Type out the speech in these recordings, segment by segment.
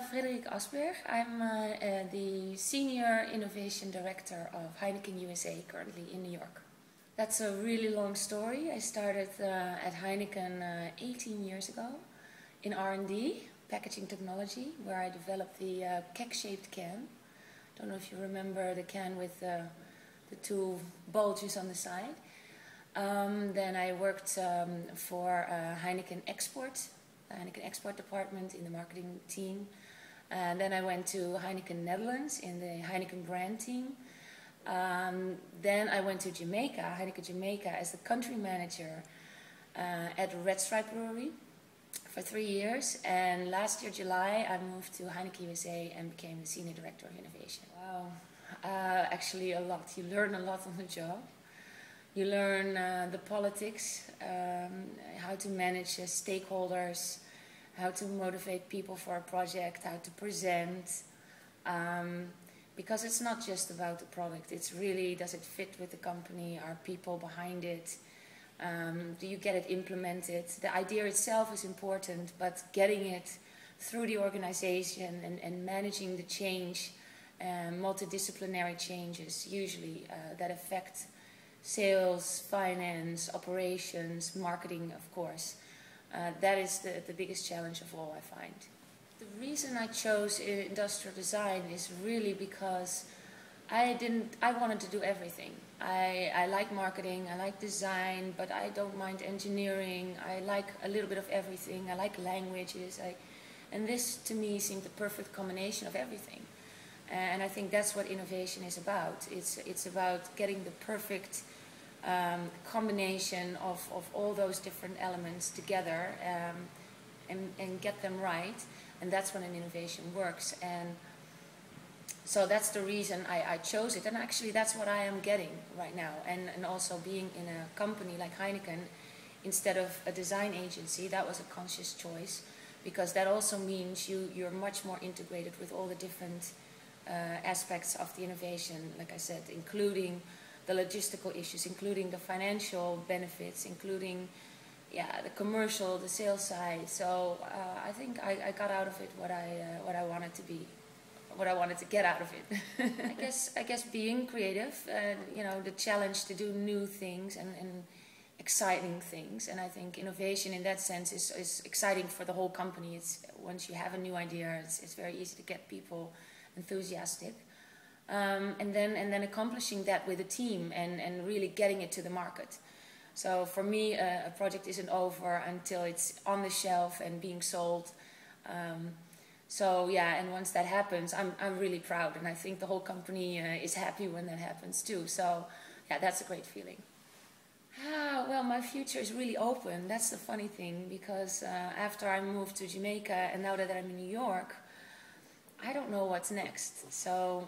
Frederique Asberg. I'm the Senior Innovation Director of Heineken USA, currently in New York. That's a really long story. I started at Heineken 18 years ago in R&D, packaging technology, where I developed the keg-shaped can. Don't know if you remember the can with the two bulges on the side. Then I worked for Heineken Export, the Heineken Export department in the marketing team. Then I went to Heineken Netherlands in the Heineken brand team. Then I went to Jamaica, Heineken Jamaica, as the country manager at Red Stripe Brewery for 3 years. And last year, July, I moved to Heineken USA and became the Senior Director of Innovation. Wow, actually a lot. You learn a lot on the job. You learn the politics, how to manage stakeholders, how to motivate people for a project, how to present. Because it's not just about the product, it's really, does it fit with the company, are people behind it, do you get it implemented? The idea itself is important, but getting it through the organization and managing the change, multidisciplinary changes usually that affect sales, finance, operations, marketing, of course. That is the biggest challenge of all, I find. The reason I chose industrial design is really because I wanted to do everything. I like marketing, I like design, but I don't mind engineering. I like a little bit of everything. I like languages. And this, to me, seemed the perfect combination of everything. And I think that's what innovation is about. It's about getting the perfect combination of all those different elements together and get them right. And that's when an innovation works. And so that's the reason I chose it. And actually that's what I am getting right now. And also being in a company like Heineken, instead of a design agency, that was a conscious choice. Because that also means you're much more integrated with all the different aspects of the innovation, like I said, including the logistical issues, including the financial benefits, including the commercial, the sales side. So I think I got out of it what I wanted to be, what I wanted to get out of it. I guess being creative, the challenge to do new things and exciting things. And I think innovation in that sense is exciting for the whole company. It's once you have a new idea, it's very easy to get people enthusiastic. And then accomplishing that with a team and really getting it to the market. So for me, a project isn't over until it's on the shelf and being sold. And once that happens, I'm really proud, and I think the whole company is happy when that happens too. So yeah, that's a great feeling. Well, my future is really open. That's the funny thing, because after I moved to Jamaica and now that I'm in New York, I don't know what's next. So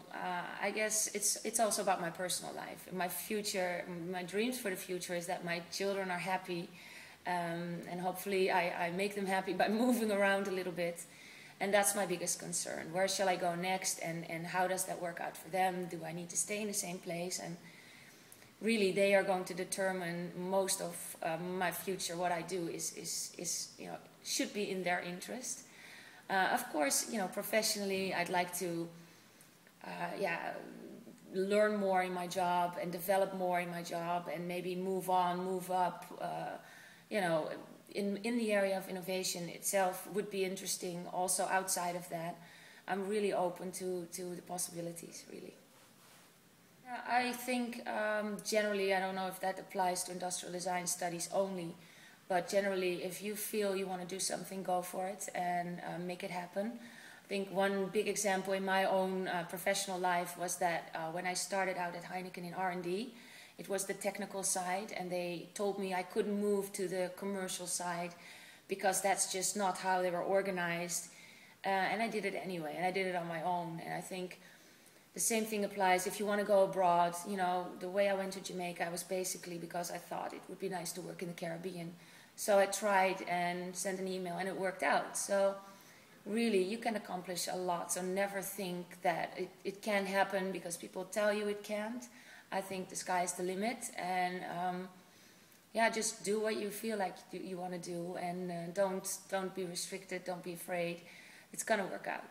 I guess it's also about my personal life. My future, my dreams for the future is that my children are happy, and hopefully I make them happy by moving around a little bit. And that's my biggest concern. Where shall I go next, and how does that work out for them? Do I need to stay in the same place? And really, they are going to determine most of my future. What I do is should be in their interest. Of course, professionally, I'd like to, learn more in my job and develop more in my job, and maybe move up. In the area of innovation itself would be interesting. Also, outside of that, I'm really open to the possibilities. Really, I think generally, I don't know if that applies to industrial design studies only. But generally, if you feel you want to do something, go for it and make it happen. I think one big example in my own professional life was that when I started out at Heineken in R&D, it was the technical side, and they told me I couldn't move to the commercial side because that's just not how they were organized. And I did it anyway, and I did it on my own. And I think the same thing applies if you want to go abroad. The way I went to Jamaica was basically because I thought it would be nice to work in the Caribbean. So I tried and sent an email, and it worked out. So really, you can accomplish a lot. So never think that it can't happen because people tell you it can't. I think the sky is the limit. And just do what you feel like you want to do. And don't be restricted. Don't be afraid. it's gonna work out.